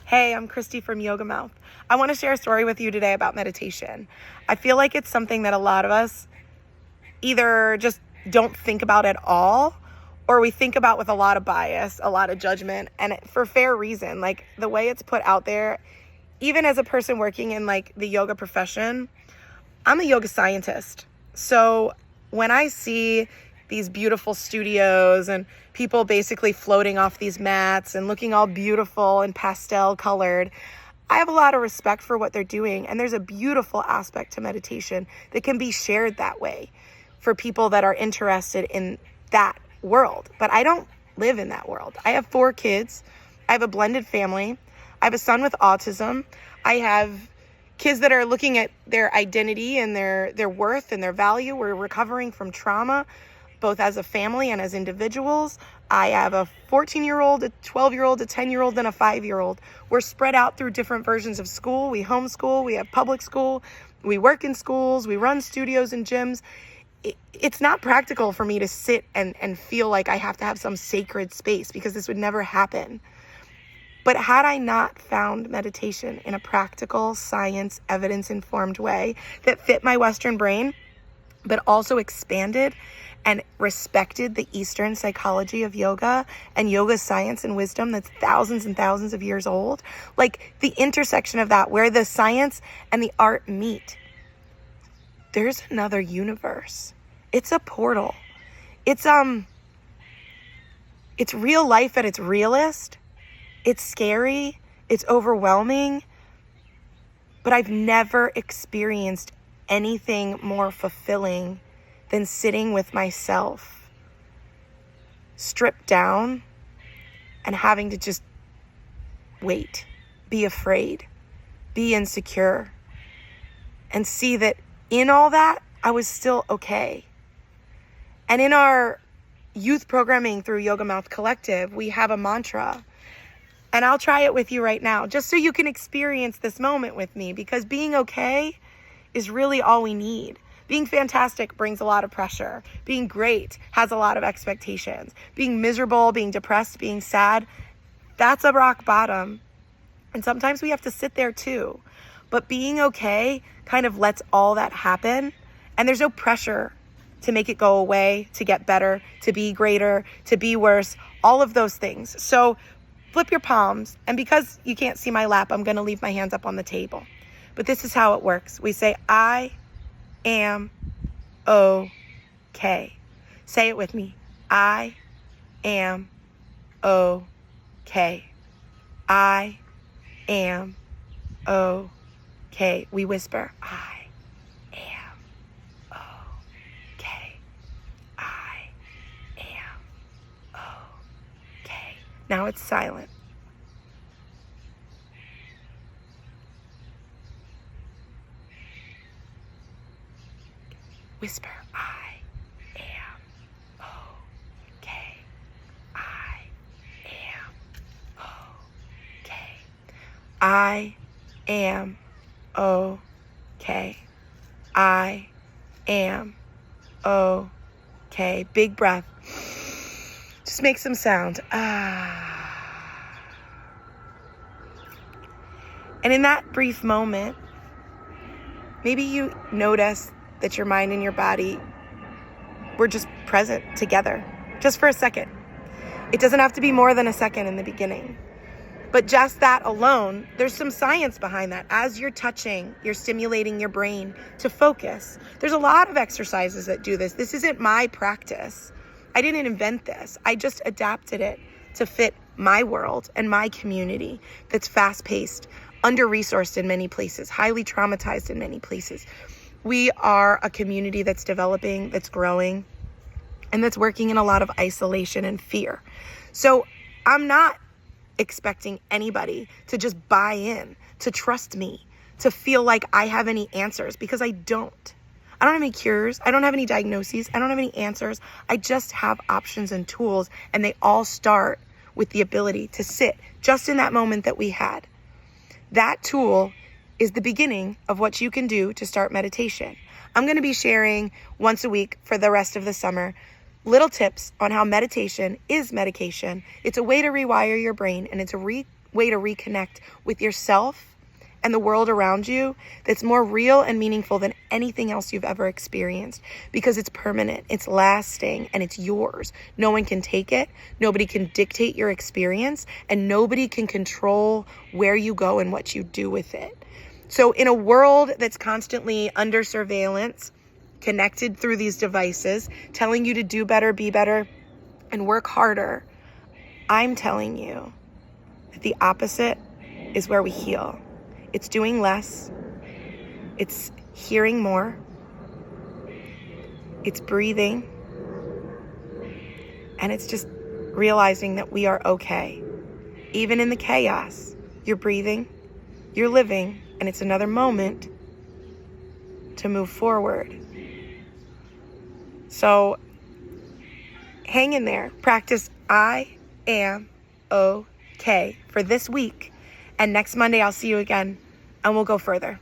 Hey, I'm Christy from Yoga Mouth. I want to share a story with you today about meditation. I feel like it's something that a lot of us either just don't think about at all, or we think about with a lot of bias, a lot of judgment, and for fair reason. Like the way it's put out there, even as a person working in like the yoga profession, I'm a yoga scientist. So when I see these beautiful studios and people basically floating off these mats and looking all beautiful and pastel colored, I have a lot of respect for what they're doing. And there's a beautiful aspect to meditation that can be shared that way for people that are interested in that world. But I don't live in that world. I have 4 kids. I have a blended family. I have a son with autism. I have kids that are looking at their identity and their worth and their value. We're recovering from trauma, both as a family and as individuals. I have a 14-year-old, a 12-year-old, a 10-year-old, and a 5-year-old. We're spread out through different versions of school. We homeschool, we have public school, we work in schools, we run studios and gyms. It's not practical for me to sit and feel like I have to have some sacred space, because this would never happen. But had I not found meditation in a practical, science, evidence-informed way that fit my Western brain, but also expanded and respected the Eastern psychology of yoga and yoga science and wisdom that's thousands and thousands of years old, like the intersection of that, where the science and the art meet, there's another universe. It's a portal. It's real life at its realest. It's scary, it's overwhelming, but I've never experienced anything more fulfilling than sitting with myself, stripped down, and having to just wait, be afraid, be insecure, and see that in all that, I was still okay. And in our youth programming through Yoga Mouth Collective, we have a mantra. And I'll try it with you right now, just so you can experience this moment with me, because being okay is really all we need. Being fantastic brings a lot of pressure. Being great has a lot of expectations. Being miserable, being depressed, being sad, that's a rock bottom. And sometimes we have to sit there too. But being okay kind of lets all that happen. And there's no pressure to make it go away, to get better, to be greater, to be worse, all of those things. So flip your palms, and because you can't see my lap, I'm going to leave my hands up on the table. But this is how it works. We say, I am okay. Say it with me. I am okay. I am okay. We whisper, I am okay. I am okay. Now it's silent. Whisper, I am okay. I am okay. I am okay. I am okay. Big breath. Just make some sound. And in that brief moment, maybe you notice that your mind and your body were just present together, just for a second. It doesn't have to be more than a second in the beginning. But just that alone, there's some science behind that. As you're touching, you're stimulating your brain to focus. There's a lot of exercises that do this. This isn't my practice. I didn't invent this. I just adapted it to fit my world and my community that's fast-paced, under-resourced in many places, highly traumatized in many places. We are a community that's developing, that's growing, and that's working in a lot of isolation and fear. So I'm not expecting anybody to just buy in, to trust me, to feel like I have any answers, because I don't. I don't have any cures. I don't have any diagnoses. I don't have any answers. I just have options and tools, and they all start with the ability to sit just in that moment that we had. That tool is the beginning of what you can do to start meditation. I'm going to be sharing once a week for the rest of the summer little tips on how meditation is medication. It's a way to rewire your brain, and it's a way to reconnect with yourself and the world around you that's more real and meaningful than anything else you've ever experienced, because it's permanent, it's lasting, and it's yours. No one can take it. Nobody can dictate your experience, and nobody can control where you go and what you do with it. So in a world that's constantly under surveillance, connected through these devices, telling you to do better, be better, and work harder, I'm telling you that the opposite is where we heal. It's doing less. It's hearing more. It's breathing. And it's just realizing that we are okay. Even in the chaos, you're breathing, you're living, and it's another moment to move forward. So hang in there. Practice I am okay for this week. And next Monday, I'll see you again, and we'll go further.